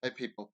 Hi people.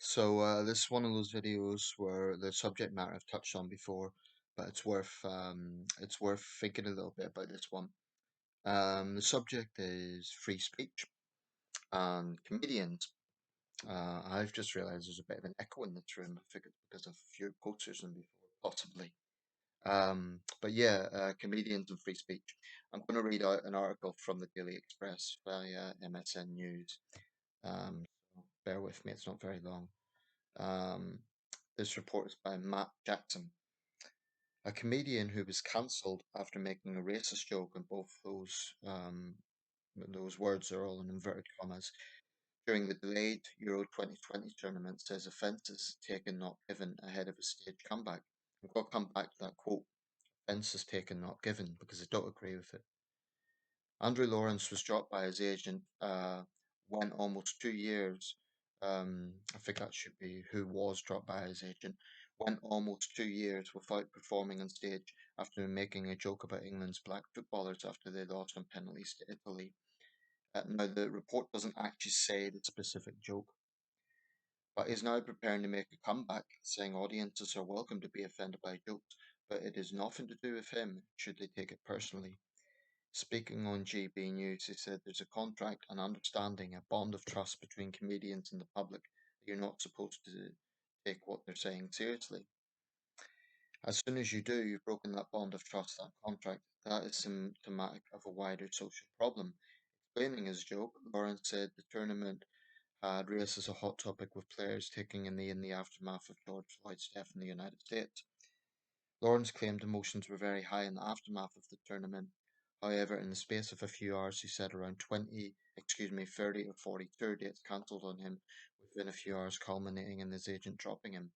This is one of those videos where the subject matter I've touched on before, but it's worth thinking a little bit about this one. The subject is free speech and comedians. I've just realised there's a bit of an echo in this room. I figured because of a few quotes used before, possibly. Comedians and free speech. I'm going to read out an article from the Daily Express via MSN News. Bear with me; it's not very long. Um, this report is by Matt Jackson, a comedian who was cancelled after making a racist joke, and both those words are all in inverted commas, during the delayed Euro 2020 tournament, says offences taken not given ahead of a staged comeback. I'm going to come back to that quote, offences taken not given, because I don't agree with it. Andrew Lawrence was dropped by his agent when almost 2 years. I think that should be who was dropped by his agent. Went almost 2 years without performing on stage after making a joke about England's black footballers after they lost on penalties to Italy. Now, the report doesn't actually say the specific joke, but is now preparing to make a comeback, saying audiences are welcome to be offended by jokes, but it is nothing to do with him, should they take it personally. Speaking on GB News, he said there's a contract, an understanding, a bond of trust between comedians and the public that you're not supposed to take what they're saying seriously. As soon as you do, you've broken that bond of trust, that contract. That is symptomatic of a wider social problem. Explaining his joke, Lawrence said the tournament had race as a hot topic with players taking a knee in the aftermath of George Floyd's death in the United States. Lawrence claimed emotions were very high in the aftermath of the tournament. However, in the space of a few hours, he said around 30 or 40 tour dates cancelled on him within a few hours, culminating in his agent dropping him.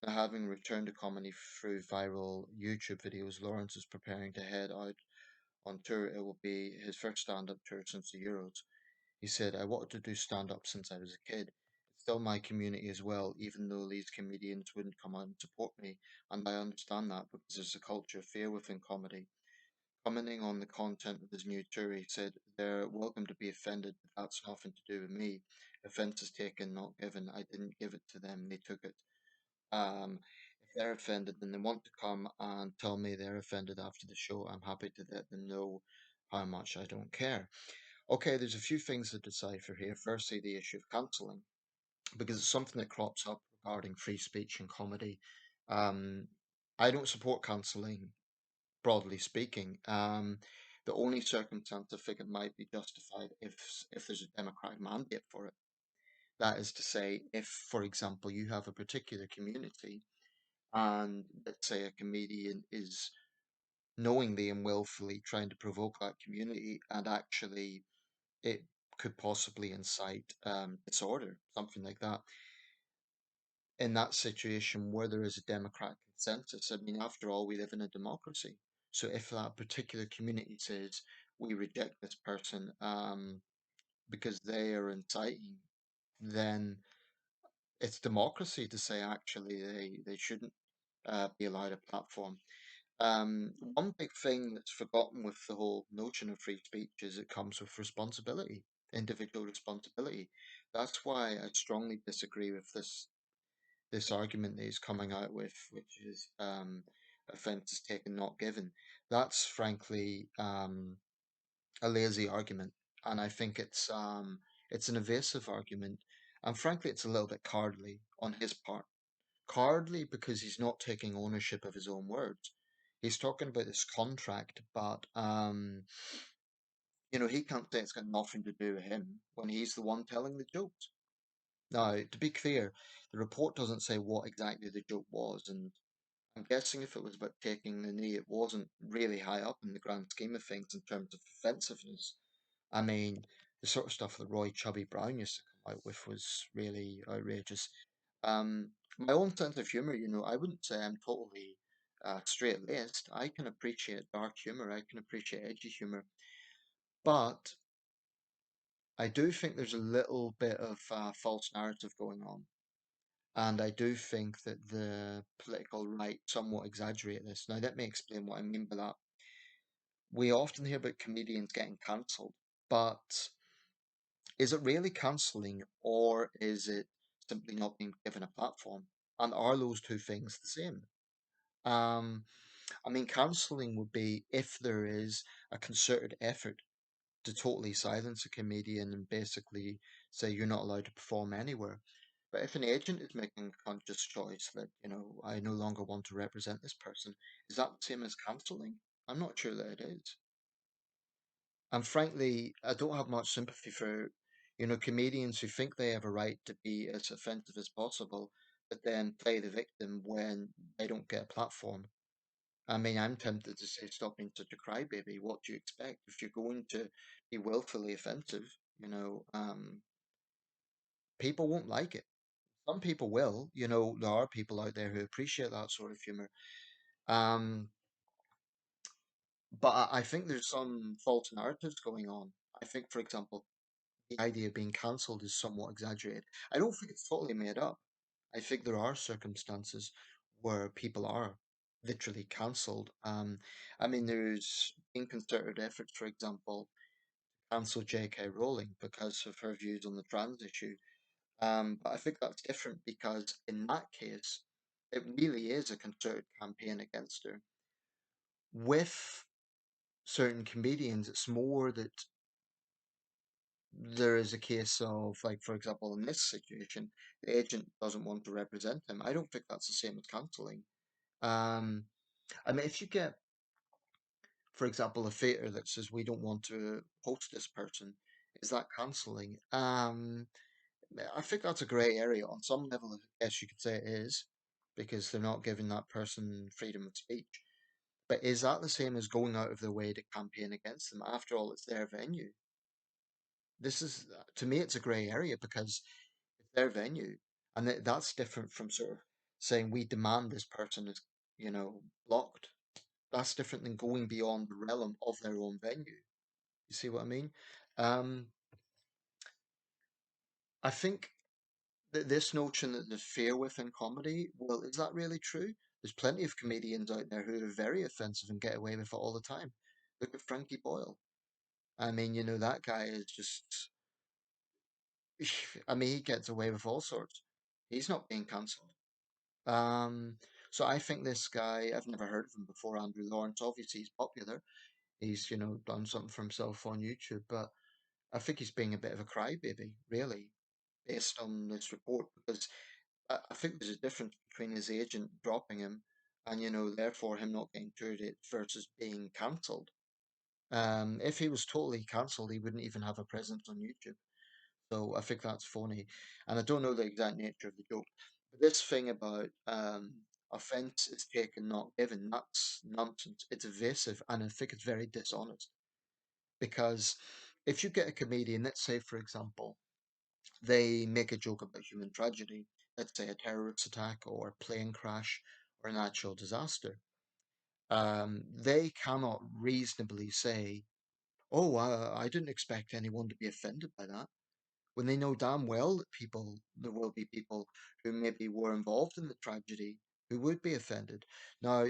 Now, having returned to comedy through viral YouTube videos, Lawrence is preparing to head out on tour. It will be his first stand-up tour since the Euros. He said, I wanted to do stand-up since I was a kid. It's still my community as well, even though these comedians wouldn't come out and support me, and I understand that because there's a culture of fear within comedy. Commenting on the content of his new tour, he said, they're welcome to be offended, but that's nothing to do with me. Offence is taken, not given. I didn't give it to them, they took it. If they're offended, then they want to come and tell me they're offended after the show. I'm happy to let them know how much I don't care. Okay, there's a few things to decipher here. Firstly, the issue of cancelling, because it's something that crops up regarding free speech and comedy. Um, I don't support cancelling, broadly speaking. The only circumstance I think it might be justified if there's a democratic mandate for it. That is to say, if, for example, you have a particular community and let's say a comedian is knowingly and willfully trying to provoke that community and actually it could possibly incite disorder, something like that. In that situation where there is a democratic consensus, I mean, after all, we live in a democracy. So if that particular community says we reject this person because they are inciting, then it's democracy to say actually they shouldn't be allowed a platform. One big thing that's forgotten with the whole notion of free speech is it comes with responsibility, individual responsibility. That's why I strongly disagree with this argument that he's coming out with, which is offences taken, not given. That's frankly a lazy argument, and I think it's an evasive argument, and frankly, it's a little bit cowardly on his part. Cowardly because he's not taking ownership of his own words. He's talking about this contract, but he can't say it's got nothing to do with him when he's the one telling the jokes. Now, to be clear, the report doesn't say what exactly the joke was, and I'm guessing if it was about taking the knee, it wasn't really high up in the grand scheme of things in terms of offensiveness. I mean, the sort of stuff that Roy Chubby Brown used to come out with was really outrageous. Um, my own sense of humor, I wouldn't say I'm totally straight-laced. I can appreciate dark humor. I can appreciate edgy humor, but I do think there's a little bit of false narrative going on. And I do think that the political right somewhat exaggerate this. Now, let me explain what I mean by that. We often hear about comedians getting cancelled, but Is it really cancelling or is it simply not being given a platform? And are those two things the same? Um, I mean, cancelling would be if there is a concerted effort to totally silence a comedian and basically say you're not allowed to perform anywhere. But if an agent is making a conscious choice that, I no longer want to represent this person, is that the same as cancelling? I'm not sure that it is. And frankly, I don't have much sympathy for, comedians who think they have a right to be as offensive as possible, but then play the victim when they don't get a platform. I mean, I'm tempted to say, stop being such a crybaby. What do you expect? If you're going to be willfully offensive, people won't like it. Some people will. There are people out there who appreciate that sort of humor. Um, but I think there's some false narratives going on. I think, for example, the idea of being cancelled is somewhat exaggerated. I don't think it's totally made up. I think there are circumstances where people are literally cancelled. I mean, there's been concerted efforts, for example, to cancel J.K. Rowling because of her views on the trans issue. But I think that's different because in that case, it really is a concerted campaign against her. With certain comedians, it's more that there is a case of, like, for example, in this situation, the agent doesn't want to represent him. I don't think that's the same as cancelling. Um, I mean, if you get, for example, a theatre that says we don't want to host this person, is that cancelling? I think that's a grey area. On some level, I guess you could say it is, because they're not giving that person freedom of speech. But is that the same as going out of their way to campaign against them? After all, it's their venue. This is, to me, it's a grey area because it's their venue, and that's different from sort of saying we demand this person is, blocked. That's different than going beyond the realm of their own venue. You see what I mean? Um, I think that this notion that there's fear within comedy, well, is that really true? There's plenty of comedians out there who are very offensive and get away with it all the time. Look at Frankie Boyle. I mean, that guy is just, I mean, he gets away with all sorts. He's not being cancelled. Um, so I think this guy, I've never heard of him before, Andrew Lawrence. Obviously, he's popular. He's, done something for himself on YouTube, but I think he's being a bit of a crybaby, really, based on this report, because I think there's a difference between his agent dropping him and, therefore him not getting toured it versus being cancelled. If he was totally cancelled, he wouldn't even have a presence on YouTube. So I think that's phony. And I don't know the exact nature of the joke. But this thing about offence is taken, not given, that's nonsense. It's evasive and I think it's very dishonest. Because if you get a comedian, let's say, for example, they make a joke about human tragedy, let's say a terrorist attack or a plane crash or a natural disaster, they cannot reasonably say, oh, I didn't expect anyone to be offended by that, when they know damn well that there will be people who maybe were involved in the tragedy who would be offended. Now,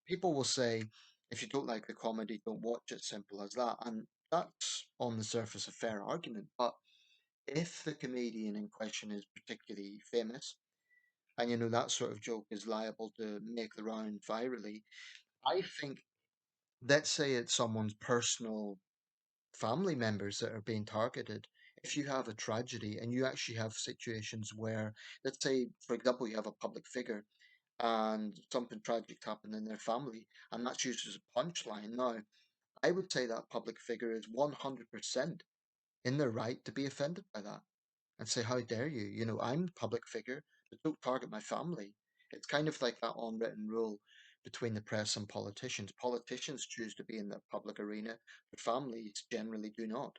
people will say, if you don't like the comedy, don't watch it, simple as that. And that's on the surface a fair argument. But if the comedian in question is particularly famous, and that sort of joke is liable to make the round virally, I think, let's say it's someone's personal family members that are being targeted. If you have a tragedy and you actually have situations where, let's say, for example, you have a public figure and something tragic happened in their family, and that's used as a punchline. Now, I would say that public figure is 100% in their right to be offended by that and say, how dare you? I'm a public figure, but don't target my family. It's kind of like that unwritten rule between the press and politicians. Politicians choose to be in the public arena, but families generally do not.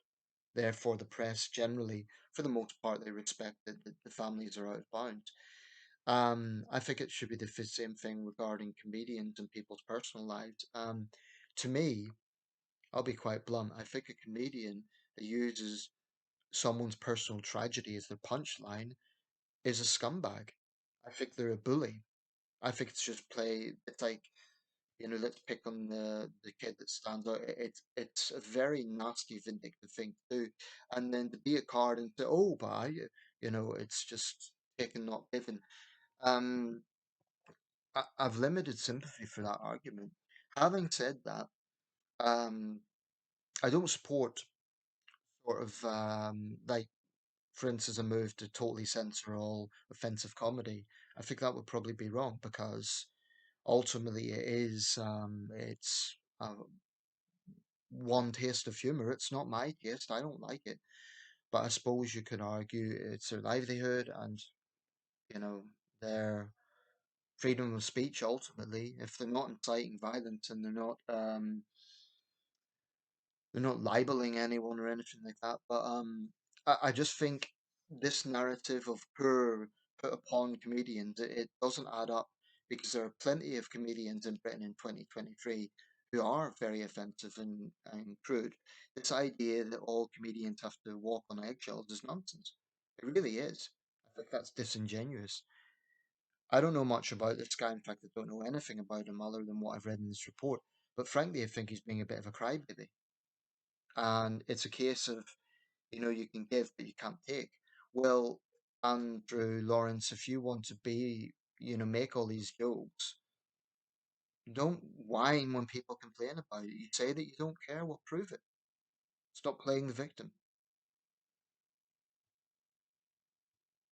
Therefore, the press generally, for the most part, they respect that the families are out of bounds. I think it should be the same thing regarding comedians and people's personal lives. To me, I'll be quite blunt. I think a comedian that uses someone's personal tragedy as their punchline is a scumbag. I think they're a bully. I think it's just play. It's like let's pick on the kid that stands out. It's a very nasty, vindictive thing to do, and then to be a card and say, "Oh, it's just taken, not given." Um, I've limited sympathy for that argument. Having said that, um, I don't support sort of like, for instance, a move to totally censor all offensive comedy. I think that would probably be wrong because ultimately it's one taste of humor. It's not my taste. I don't like it. But I suppose you could argue it's their livelihood and, you know, their freedom of speech ultimately. If they're not inciting violence and they're not libeling anyone or anything like that. But I just think this narrative of poor put upon comedians, it doesn't add up because there are plenty of comedians in Britain in 2023 who are very offensive and crude. This idea that all comedians have to walk on eggshells is nonsense. It really is. I think that's disingenuous. I don't know much about this guy. In fact, I don't know anything about him other than what I've read in this report. But frankly, I think he's being a bit of a crybaby. And it's a case of, you can give, but you can't take. Well, Andrew Lawrence, if you want to make all these jokes, don't whine when people complain about it. You say that you don't care, well, prove it. Stop playing the victim.